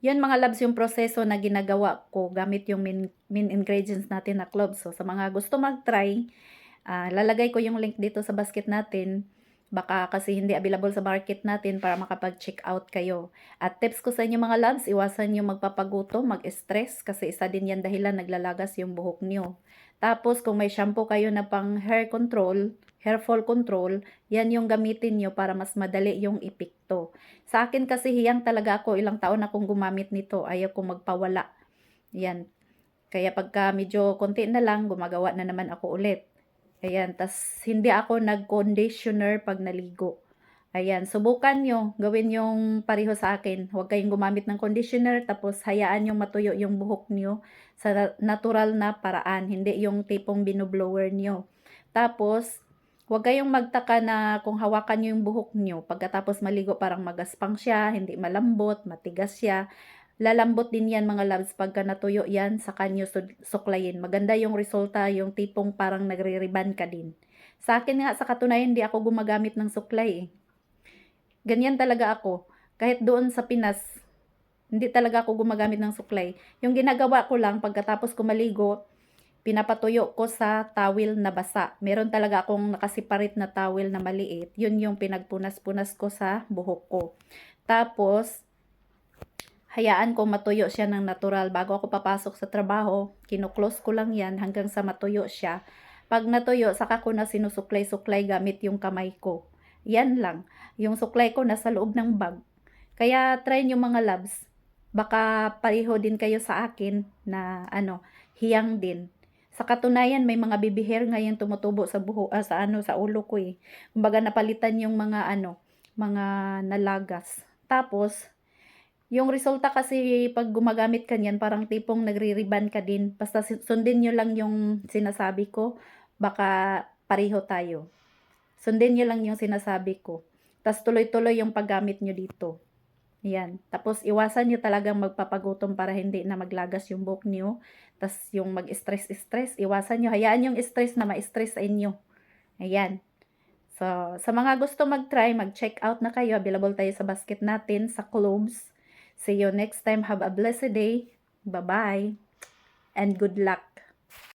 Yun mga loves yung proseso na ginagawa ko gamit yung main ingredients natin na cloves. So sa mga gusto mag-try, lalagay ko yung link dito sa basket natin. Baka kasi hindi available sa market natin para makapag-check out kayo. At tips ko sa inyo mga loves, iwasan yung magpapagutom, mag-stress kasi isa din yan dahilan naglalagas yung buhok nyo. Tapos kung may shampoo kayo na pang hair control, hair fall control, yan yung gamitin nyo para mas madali yung epekto. Sa akin kasi hiyang talaga ako, ilang taon akong gumamit nito, ayaw kong magpawala. Yan. Kaya pagka medyo konti na lang, gumagawa na naman ako ulit. Ayan, tas hindi ako nag-conditioner pag naligo. Ayan, subukan nyo, gawin yung pareho sa akin. Huwag kayong gumamit ng conditioner, tapos hayaan yung matuyo yung buhok nyo sa natural na paraan, hindi yung tipong binublower nyo. Tapos, huwag kayong magtaka na kung hawakan nyo yung buhok nyo, pagkatapos maligo parang magaspang siya, hindi malambot, matigas siya. Lalambot din yan mga loves pagka natuyo yan sa kanyo suklayin. Maganda yung resulta, yung tipong parang nagre-riban ka din. Sa akin nga sa katunayan, hindi ako gumagamit ng suklay eh. Ganyan talaga ako. Kahit doon sa Pinas, hindi talaga ako gumagamit ng suklay. Yung ginagawa ko lang pagkatapos ko maligo, pinapatuyo ko sa towel na basa. Meron talaga akong nakasiparit na towel na maliit. Yun yung pinagpunas-punas ko sa buhok ko. Tapos, hayaan ko matuyo siya ng natural. Bago ako papasok sa trabaho, kinuklose ko lang yan hanggang sa matuyo siya. Pag natuyo, saka ko na sinusuklay-suklay gamit yung kamay ko. Yan lang. Yung suklay ko nasa loob ng bag. Kaya try nyo mga loves. Baka pareho din kayo sa akin na hiyang din. Sa katunayan, may mga baby hair ngayon tumutubo sa buho, sa ulo ko eh. Kumbaga napalitan yung mga nalagas. Tapos, yung resulta kasi pag gumagamit ka niyan, parang tipong nagre-riban ka din. Basta sundin nyo lang yung sinasabi ko, baka pareho tayo. Sundin nyo lang yung sinasabi ko. Tapos tuloy-tuloy yung paggamit nyo dito. Yan. Tapos iwasan nyo talagang magpapagutom para hindi na maglagas yung buhok nyo. Tapos yung mag-stress-stress, iwasan nyo. Hayaan yung stress na ma-stress sa inyo. Ayan. So, sa mga gusto mag-try, mag-check out na kayo. Available tayo sa basket natin, sa cloves. See you next time. Have a blessed day. Bye-bye. And good luck.